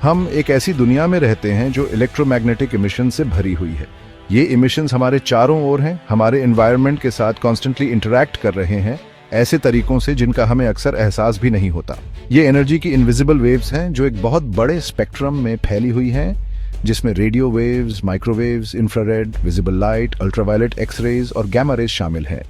हम एक ऐसी दुनिया में रहते हैं जो इलेक्ट्रोमैग्नेटिक इमिशन से भरी हुई है। ये इमिशंस हमारे चारों ओर हैं, हमारे एनवायरनमेंट के साथ कॉन्स्टेंटली इंटरैक्ट कर रहे हैं, ऐसे तरीकों से जिनका हमें अक्सर एहसास भी नहीं होता। ये एनर्जी की इनविजिबल वेव्स हैं जो एक बहुत बड़े स्पेक्ट्रम में फैली हुई हैं, जिसमें radio waves, microwaves, infrared, visible light, ultraviolet X-rays और गैमा रेज शामिल हैं।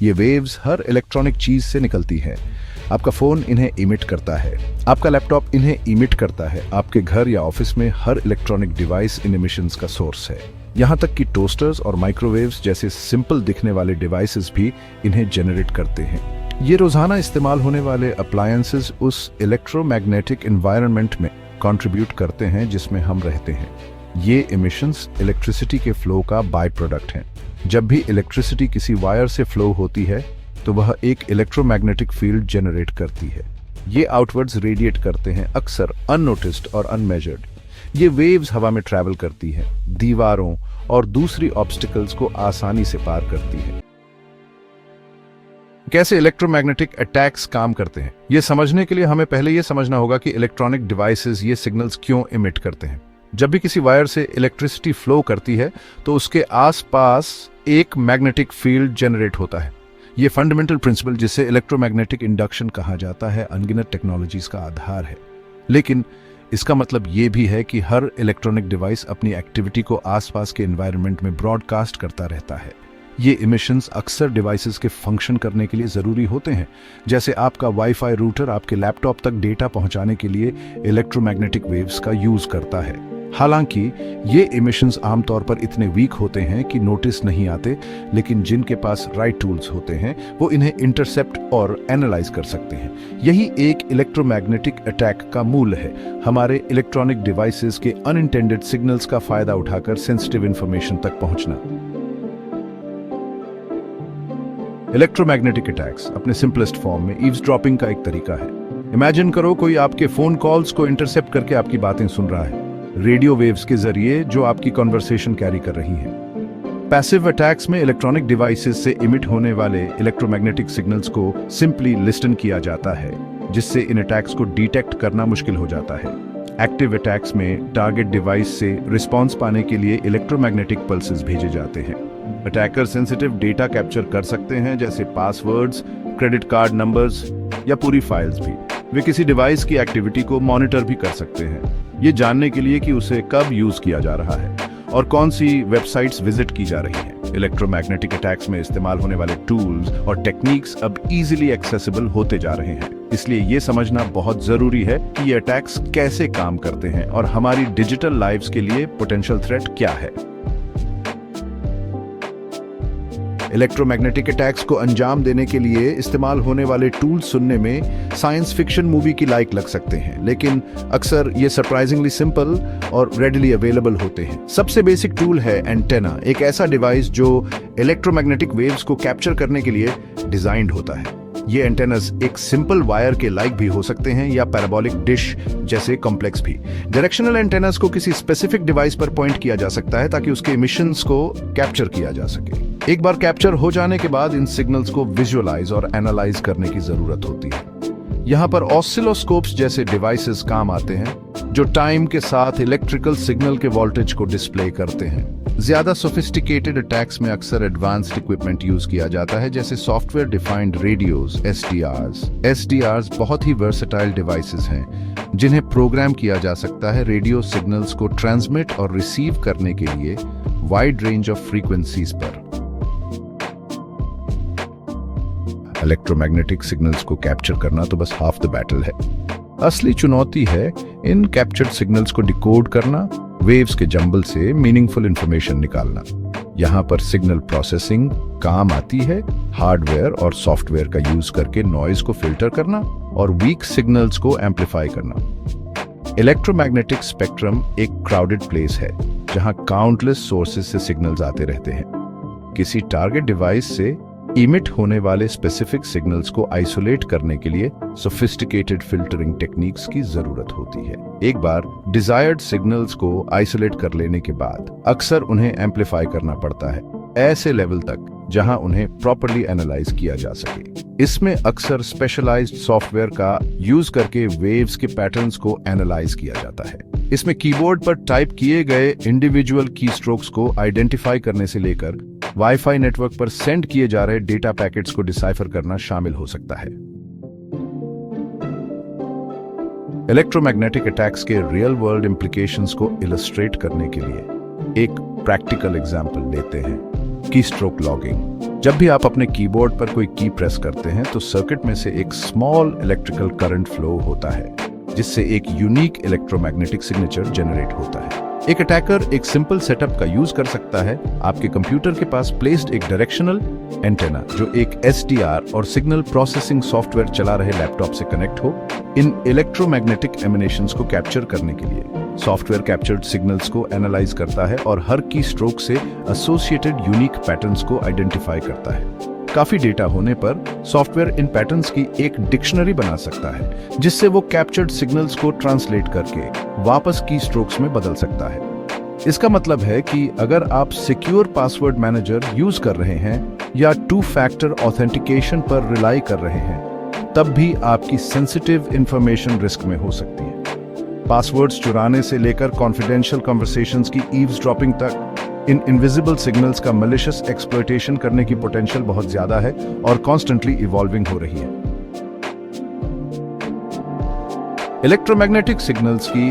ये वेव्स हर इलेक्ट्रॉनिक चीज से निकलती हैं। आपका फोन इन्हें इमिट करता है, आपका लैपटॉप इन्हें इमिट करता है, आपके घर या ऑफिस में हर इलेक्ट्रॉनिक डिवाइस इन इमिशंस का सोर्स है। यहाँ तक कि टोस्टर्स और माइक्रोवेव्स जैसे सिंपल दिखने वाले डिवाइसेस भी इन्हें जनरेट करते हैं। ये रोजाना इस्तेमाल होने वाले अप्लायंसेस उस इलेक्ट्रोमैग्नेटिक एनवायरनमेंट में कंट्रीब्यूट करते हैं जिसमें हम रहते हैं। ये इमिशंस इलेक्ट्रिसिटी के फ्लो का बाय प्रोडक्ट हैं। जब भी इलेक्ट्रिसिटी किसी वायर से फ्लो होती है तो वह एक इलेक्ट्रोमैग्नेटिक फील्ड जनरेट करती है। ये आउटवर्ड्स रेडिएट करते हैं, अक्सर अननोटिस्ड और अनमेजर्ड। ये वेव्स हवा में ट्रैवल करती हैं, दीवारों और दूसरी ऑब्स्टिकल्स को आसानी से पार करती है। कैसे इलेक्ट्रोमैग्नेटिक अटैक्स काम करते हैं, ये समझने के लिए हमें पहले ये समझना होगा कि इलेक्ट्रॉनिक डिवाइसेस ये सिग्नल्स क्यों इमिट करते हैं। जब भी किसी वायर से इलेक्ट्रिसिटी फ्लो करती है तो उसके आसपास एक मैग्नेटिक फील्ड जनरेट होता है। ये फंडामेंटल प्रिंसिपल, जिसे इलेक्ट्रोमैग्नेटिक इंडक्शन कहा जाता है, अनगिनत टेक्नोलॉजीज का आधार है। लेकिन इसका मतलब ये भी है कि हर इलेक्ट्रॉनिक डिवाइस अपनी एक्टिविटी को आसपास के एनवायरनमेंट में ब्रॉडकास्ट करता रहता है। ये इमिशंस अक्सर डिवाइसेस के फंक्शन करने के लिए जरूरी होते हैं, जैसे आपका वाईफाई रूटर आपके लैपटॉप तक डेटा पहुंचाने के लिए इलेक्ट्रोमैग्नेटिक वेव्स का यूज करता है। हालांकि ये इमिशंस आमतौर पर इतने वीक होते हैं कि नोटिस नहीं आते, लेकिन जिनके पास राइट टूल्स होते हैं वो इन्हें इंटरसेप्ट और एनालाइज कर सकते हैं। यही एक इलेक्ट्रोमैग्नेटिक अटैक का मूल है, हमारे इलेक्ट्रॉनिक डिवाइसेस के अनइंटेंडेड सिग्नल्स का फायदा उठाकर सेंसिटिव इंफॉर्मेशन तक पहुंचना। इलेक्ट्रोमैग्नेटिक अटैक्स अपने सिंपलेस्ट फॉर्म में ईव्सड्रॉपिंग का एक तरीका है। इमेजिन करो कोई आपके फोन कॉल्स को इंटरसेप्ट करके आपकी बातें सुन रहा है, रेडियो वेव्स के जरिए जो आपकी कॉन्वर्सेशन कैरी कर रही हैं। पैसिव अटैक्स में इलेक्ट्रॉनिक डिवाइसेस से इमिट होने वाले इलेक्ट्रोमैग्नेटिक सिग्नल्स को सिंपली लिस्टन किया जाता है, जिससे इन अटैक्स को डिटेक्ट करना मुश्किल हो जाता है। एक्टिव अटैक्स में टारगेट डिवाइस से रिस्पॉन्स पाने के लिए इलेक्ट्रोमैग्नेटिक पल्सेस भेजे जाते हैं। अटैकर सेंसिटिव डेटा कैप्चर कर सकते हैं, जैसे पासवर्ड्स, क्रेडिट कार्ड नंबर्स या पूरी फाइल्स भी। वे किसी डिवाइस की एक्टिविटी को मॉनिटर भी कर सकते हैं, ये जानने के लिए कि उसे कब यूज किया जा रहा है और कौन सी वेबसाइट्स विजिट की जा रही हैं। इलेक्ट्रोमैग्नेटिक अटैक्स में इस्तेमाल होने वाले टूल्स और टेक्निक्स अब इजीली एक्सेसिबल होते जा रहे हैं, इसलिए ये समझना बहुत जरूरी है कि ये अटैक्स कैसे काम करते हैं और हमारी डिजिटल लाइव्स के लिए पोटेंशियल थ्रेट क्या है। इलेक्ट्रोमैग्नेटिक अटैक्स को अंजाम देने के लिए इस्तेमाल होने वाले टूल्स सुनने में साइंस फिक्शन मूवी की लाइक लग सकते हैं, लेकिन अक्सर ये सरप्राइजिंगली सिंपल और रेडिली अवेलेबल होते हैं। सबसे बेसिक टूल है एंटेना, एक ऐसा डिवाइस जो इलेक्ट्रोमैग्नेटिक वेव्स को कैप्चर करने के लिए डिजाइंड होता है। ये एंटेनास एक सिंपल वायर के लाइक भी हो सकते हैं या पैराबोलिक डिश जैसे कॉम्प्लेक्स भी। डायरेक्शनल एंटेनास को किसी स्पेसिफिक डिवाइस पर पॉइंट किया जा सकता है ताकि उसके इमिशंस को कैप्चर किया जा सके। एक बार कैप्चर हो जाने के बाद इन सिग्नल्स को विजुअलाइज और एनालाइज करने की जरूरत होती है। यहाँ पर ऑसिलोस्कोप्स जैसे डिवाइसेस काम आते हैं, जो टाइम के साथ इलेक्ट्रिकल सिग्नल के वोल्टेज को डिस्प्ले करते हैं। ज्यादा सोफिस्टिकेटेड अटैक्स में अक्सर एडवांस्ड इक्विपमेंट यूज किया जाता है, जैसे सॉफ्टवेयर डिफाइंड रेडियोज, एसडीआरस। एसडीआरस बहुत ही वर्सेटाइल डिवाइसेस हैं, जिन्हें प्रोग्राम किया जा सकता है रेडियो सिग्नल्स को ट्रांसमिट और रिसीव करने के लिए वाइड रेंज ऑफ फ्रीक्वेंसीज पर। इलेक्ट्रोमैग्नेटिक सिग्नल्स को कैप्चर करना तो बस हाफ द बैटल है। असली चुनौती है इन कैप्चर्ड सिग्नल्स को डिकोड करना, वेव्स के जंबल से मीनिंगफुल इंफॉर्मेशन निकालना। यहाँ पर सिग्नल प्रोसेसिंग काम आती है, हार्डवेयर और सॉफ्टवेयर का यूज करके नॉइज को फिल्टर करना और वीक सिग्नल्स को एम्पलीफाई करना। इलेक्ट्रोमैग्नेटिक स्पेक्ट्रम एक क्राउडेड प्लेस है, जहाँ काउंटलेस सोर्सेज से सिग्नल्स आते रहते हैं। किसी टारगेट डिवाइस से इमिट होने वाले स्पेसिफिक सिग्नल्स को आइसोलेट करने के लिए सोफिस्टिकेटेड फिल्टरिंग टेक्निक्स की जरूरत होती है। एक बार डिजायर्ड सिग्नल्स को आइसोलेट कर लेने के बाद अक्सर उन्हें एम्पलीफाई करना पड़ता है, ऐसे लेवल तक जहां उन्हें प्रॉपर्ली एनालाइज किया जा सके। इसमें अक्सर स्पेशलाइज्ड सॉफ्टवेयर का यूज करके वेव्स के पैटर्न्स को एनालाइज किया जाता है। इसमें कीबोर्ड पर टाइप किए गए इंडिविजुअल की स्ट्रोक्स को आइडेंटिफाई करने से लेकर वाईफाई नेटवर्क पर सेंड किए जा रहे डेटा पैकेट्स को डिसाइफर करना शामिल हो सकता है। इलेक्ट्रोमैग्नेटिक अटैक्स के रियल वर्ल्ड इंप्लीकेशंस को इलस्ट्रेट करने के लिए एक प्रैक्टिकल एग्जांपल लेते हैं, की स्ट्रोक लॉगिंग। जब भी आप अपने कीबोर्ड पर कोई की प्रेस करते हैं तो सर्किट में से एक स्मॉल इलेक्ट्रिकल करंट फ्लो होता है, जिससे एक यूनिक इलेक्ट्रोमैग्नेटिक सिग्नेचर जनरेट होता है। एक अटैकर एक सिंपल सेटअप का यूज कर सकता है। आपके कंप्यूटर के पास प्लेस्ड एक डायरेक्शनल एंटेना जो एक SDR और सिग्नल प्रोसेसिंग सॉफ्टवेयर चला रहे लैपटॉप से कनेक्ट हो, इन इलेक्ट्रोमैग्नेटिक एमिनेशंस को कैप्चर करने के लिए सॉफ्टवेयर कैप्चर्ड सिग्नल्स को एनालाइज करता है और हर की स्ट्रोक से एसोसिएटेड यूनिक पैटर्न्स को आइडेंटिफाई करता है। काफी डेटा होने पर सॉफ्टवेयर इन पैटर्न्स की एक डिक्शनरी बना सकता है, जिससे वो कैप्चर्ड सिग्नल्स को ट्रांसलेट करके वापस की स्ट्रोक्स में बदल सकता है। इसका मतलब है कि अगर आप सिक्योर पासवर्ड मैनेजर यूज कर रहे हैं या 2 फैक्टर ऑथेंटिकेशन पर रिलाई कर रहे हैं, तब भी आपकी सेंसिटिव इंफॉर्मेशन रिस्क में हो सकती है। पासवर्ड्स चुराने से लेकर कॉन्फिडेंशियल कन्वर्सेशंस की ईव्सड्रॉपिंग तक इन इनविजिबल सिग्नल्स का मैलिशियस एक्सप्लॉयटेशन करने की पोटेंशियल बहुत ज्यादा है और कॉन्स्टेंटली इवॉल्विंग हो रही है। इलेक्ट्रोमैग्नेटिक सिग्नल्स की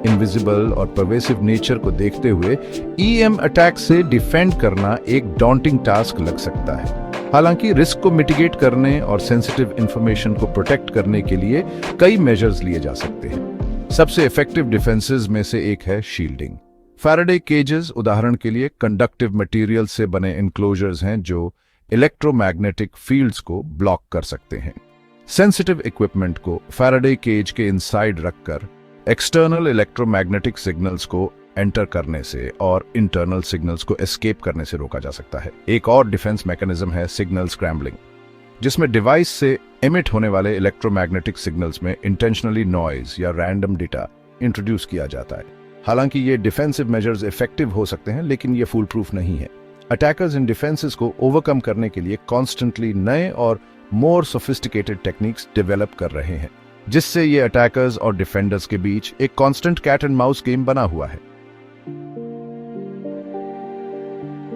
इनविजिबल और परवेसिव नेचर को देखते हुए EM अटैक से डिफेंड करना एक डॉन्टिंग टास्क लग सकता है। हालांकि रिस्क को मिटिगेट करने और सेंसिटिव इंफॉर्मेशन को प्रोटेक्ट करने के लिए कई मेजर्स लिए जा सकते हैं। सबसे इफेक्टिव डिफेंसेस में से एक है शील्डिंग। फैराडे केजेस उदाहरण के लिए कंडक्टिव मटेरियल से बने इनक्लोजर्स हैं जो इलेक्ट्रोमैग्नेटिक फील्ड्स को ब्लॉक कर सकते हैं। सेंसिटिव इक्विपमेंट को फैराडे केज के इनसाइड रखकर एक्सटर्नल इलेक्ट्रोमैग्नेटिक सिग्नल्स को एंटर करने से और इंटरनल सिग्नल्स को एस्केप करने से रोका जा सकता है। एक और डिफेंस मैकेनिज्म है सिग्नल स्क्रैम्बलिंग, जिसमें डिवाइस से एमिट होने वाले इलेक्ट्रोमैग्नेटिक सिग्नल्स में इंटेंशनली नॉइज या रैंडम डेटा इंट्रोड्यूस किया जाता है। हालांकि ये डिफेंसिव मेजर्स इफेक्टिव हो सकते हैं, लेकिन ये फुल प्रूफ नहीं है। अटैकर्स इन डिफेंसेस को ओवरकम करने के लिए कॉन्स्टेंटली नए और मोर सोफिस्टिकेटेड टेक्निक्स डेवलप कर रहे हैं, जिससे ये अटैकर्स और डिफेंडर्स के बीच एक constant cat and mouse game बना हुआ है।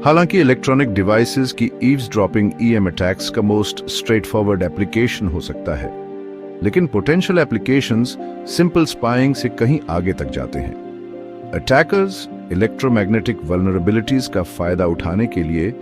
हालांकि इलेक्ट्रॉनिक डिवाइसेस की ईव्सड्रॉपिंग EM अटैक्स का मोस्ट स्ट्रेट फॉरवर्ड एप्लीकेशन हो सकता है, लेकिन पोटेंशियल एप्लीकेशंस सिंपल स्पाइंग से कहीं आगे तक जाते हैं। अटैकर्स इलेक्ट्रोमैग्नेटिक वल्नरेबिलिटीज का फायदा उठाने के लिए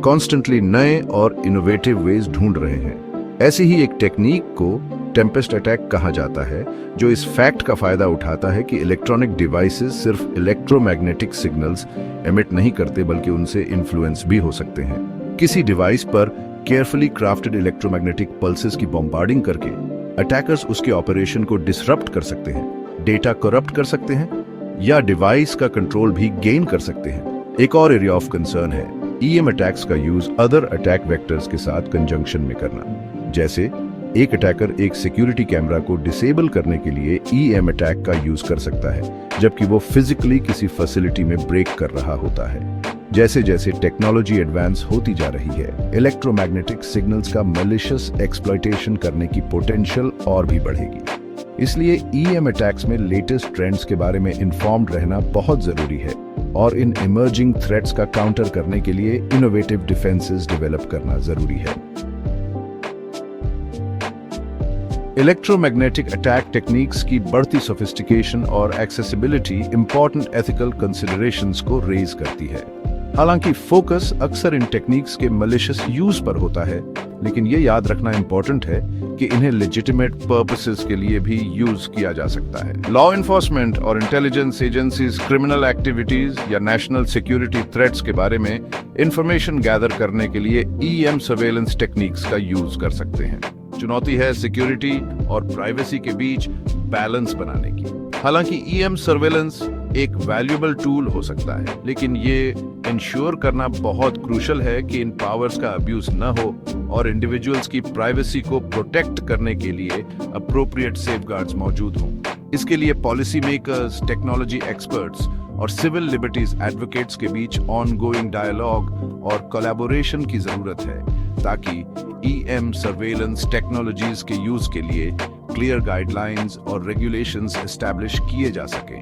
कॉन्स्टेंटली नए और इनोवेटिव वेज ढूंढ रहे हैं। ऐसी ही एक टेक्निक को टेम्पेस्ट अटैक कहा जाता है, जो इस फैक्ट का फायदा उठाता है कि इलेक्ट्रॉनिक डिवाइसेस सिर्फ इलेक्ट्रोमैग्नेटिक सिग्नल्स एमिट नहीं करते, बल्कि उनसे इन्फ्लुएंस भी हो सकते हैं। किसी डिवाइस पर केयरफुली क्राफ्टेड इलेक्ट्रोमैग्नेटिक पल्सेस की बॉम्बार्डिंग करके अटैकर्स उसके ऑपरेशन को डिसरप्ट कर सकते हैं, डेटा करप्ट कर सकते हैं या डिवाइस का कंट्रोल भी गेन कर सकते हैं। एक और एरिया ऑफ कंसर्न है EM अटैक्स का यूज अदर अटैक वेक्टर्स के साथ कंजंक्शन में करना। जैसे एक अटैकर एक सिक्योरिटी कैमरा को डिसेबल करने के लिए EM अटैक का यूज कर सकता है, जबकि वो फिजिकली किसी फैसिलिटी में ब्रेक कर रहा होता है। जैसे जैसे टेक्नोलॉजी एडवांस होती जा रही है, इलेक्ट्रोमैग्नेटिक सिग्नल्स का मैलिशियस एक्सप्लॉयटेशन करने की पोटेंशियल और भी बढ़ेगी। इसलिए EM अटैक्स में लेटेस्ट ट्रेंड्स के बारे में इन्फॉर्म्ड रहना बहुत जरूरी है और इन इमर्जिंग थ्रेट्स का काउंटर करने के लिए इनोवेटिव डिफेंसेस डेवलप करना जरूरी है। इलेक्ट्रोमैग्नेटिक अटैक टेक्निक्स की बढ़ती सोफिस्टिकेशन और एक्सेसिबिलिटी इंपॉर्टेंट एथिकल कंसिडरेशंस को रेज करती है। हालांकि फोकस अक्सर इन टेक्निक्स के मैलिशियस यूज पर होता है, लेकिन ये याद रखना इंपॉर्टेंट है कि इन्हें लेजिटिमेट पर्पसेस के लिए भी यूज किया जा सकता है। लॉ एनफोर्समेंट और इंटेलिजेंस एजेंसीज क्रिमिनल एक्टिविटीज या नेशनल सिक्योरिटी थ्रेट्स के बारे में इंफॉर्मेशन गैदर करने के लिए EM सर्वेलेंस टेक्निक्स का यूज कर सकते हैं। चुनौती है सिक्योरिटी और प्राइवेसी के बीच बैलेंस बनाने की। हालांकि EM सर्वेलेंस एक वैल्यूएबल टूल हो सकता है, लेकिन ये इंश्योर करना बहुत क्रूशल है कि इन पावर्स का अब्यूज न हो और इंडिविजुअल्स की प्राइवेसी को प्रोटेक्ट करने के लिए अप्रोप्रिएट सेफगार्ड्स मौजूद हों। इसके लिए पॉलिसी मेकर्स, टेक्नोलॉजी एक्सपर्ट्स और सिविल लिबर्टीज एडवोकेट्स के बीच ऑनगोइंग डायलॉग और कोलैबोरेशन की जरूरत है, ताकि EM सर्वेलेंस टेक्नोलॉजीज के यूज के लिए क्लियर गाइडलाइंस और रेगुलेशंस एस्टैब्लिश किए जा सकें।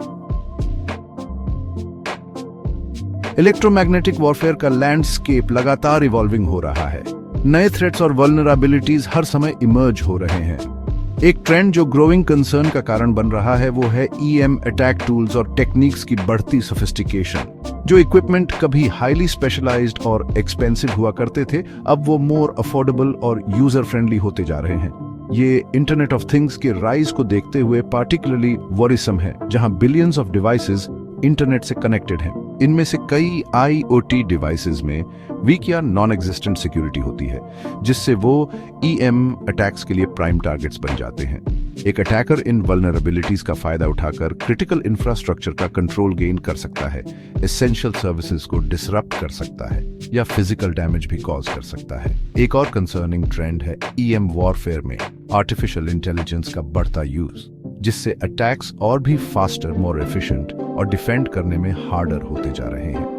इलेक्ट्रोमैग्नेटिक वॉरफेयर का लैंडस्केप लगातार इवॉल्विंग हो रहा है। नए थ्रेट्स और वल्नरेबिलिटीज हर समय इमर्ज हो रहे हैं। एक ट्रेंड जो ग्रोइंग कंसर्न का कारण बन रहा है वो है ईएम अटैक टूल्स और टेक्निक्स की बढ़ती सोफिस्टिकेशन। जो इक्विपमेंट कभी हाईली स्पेशलाइज्ड और एक्सपेंसिव हुआ करते थे, अब वो मोर अफोर्डेबल और यूजर फ्रेंडली होते जा रहे हैं। ये इंटरनेट ऑफ थिंग्स के राइज को देखते हुए पार्टिकुलरली वरिसम है, जहां बिलियंस ऑफ डिवाइसेस इंटरनेट से कनेक्टेड हैं। इनमें से कई आईओटी डिवाइसेस में वीक या नॉन एग्जिस्टेंट सिक्योरिटी होती है, जिससे वो ईएम अटैक्स के लिए प्राइम टारगेट्स बन जाते हैं। एक अटैकर इन वल्नरेबिलिटीज का फायदा उठाकर क्रिटिकल इंफ्रास्ट्रक्चर का कंट्रोल गेन कर सकता है, एसेंशियल सर्विसेज को डिसरप्ट कर सकता है या फिजिकल डैमेज भी कॉज कर सकता है। एक और कंसर्निंग ट्रेंड है ईएम वॉरफेयर में आर्टिफिशियल इंटेलिजेंस का बढ़ता यूज, जिससे अटैक्स और भी फास्टर, मोर एफिशिएंट और डिफेंड करने में हार्डर होते जा रहे हैं।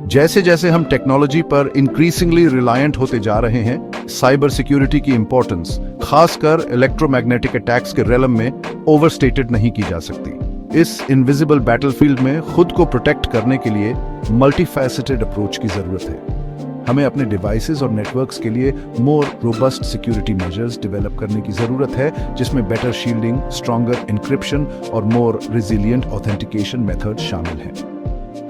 जैसे जैसे हम टेक्नोलॉजी पर इंक्रीजिंगली रिलायंट होते जा रहे हैं, साइबर सिक्योरिटी की इंपॉर्टेंस, खासकर इलेक्ट्रोमैग्नेटिक अटैक्स के रेलम में, ओवरस्टेटेड नहीं की जा सकती। इस इनविजिबल बैटलफील्ड में खुद को प्रोटेक्ट करने के लिए मल्टीफैसेटेड अप्रोच की जरूरत है। हमें अपने डिवाइसेस और नेटवर्क्स के लिए मोर रोबस्ट सिक्योरिटी मेजर्स डेवलप करने की जरूरत है, जिसमें बेटर शील्डिंग, स्ट्रॉन्गर एन्क्रिप्शन और मोर रेजिलिएंट ऑथेंटिकेशन मेथड शामिल हैं।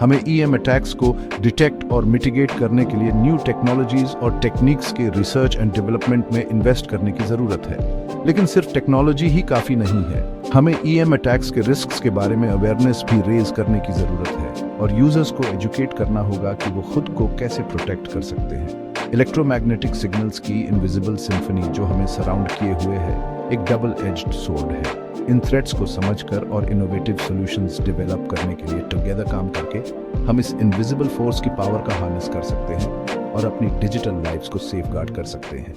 हमें ईएम अटैक्स को डिटेक्ट और मिटिगेट करने के लिए न्यू टेक्नोलॉजीज और टेक्निक्स के रिसर्च एंड डेवलपमेंट में इन्वेस्ट करने की जरूरत है। लेकिन सिर्फ टेक्नोलॉजी ही काफी नहीं है, हमें ईएम अटैक्स के रिस्क्स के बारे में अवेयरनेस भी रेज करने की जरूरत है और यूजर्स को एजुकेट करना होगा कि वो खुद को कैसे प्रोटेक्ट कर सकते हैं। इलेक्ट्रोमैग्नेटिक सिग्नल्स की इनविजिबल सिम्फनी जो हमें सराउंड किए हुए है, एक डबल एज्ड सोर्ड है। इन थ्रेट्स को समझकर और इनोवेटिव सॉल्यूशंस डेवलप करने के लिए टुगेदर काम करके हम इस इनविजिबल फोर्स की पावर का हार्नेस कर सकते हैं और अपनी डिजिटल लाइफ्स को सेफगार्ड कर सकते हैं।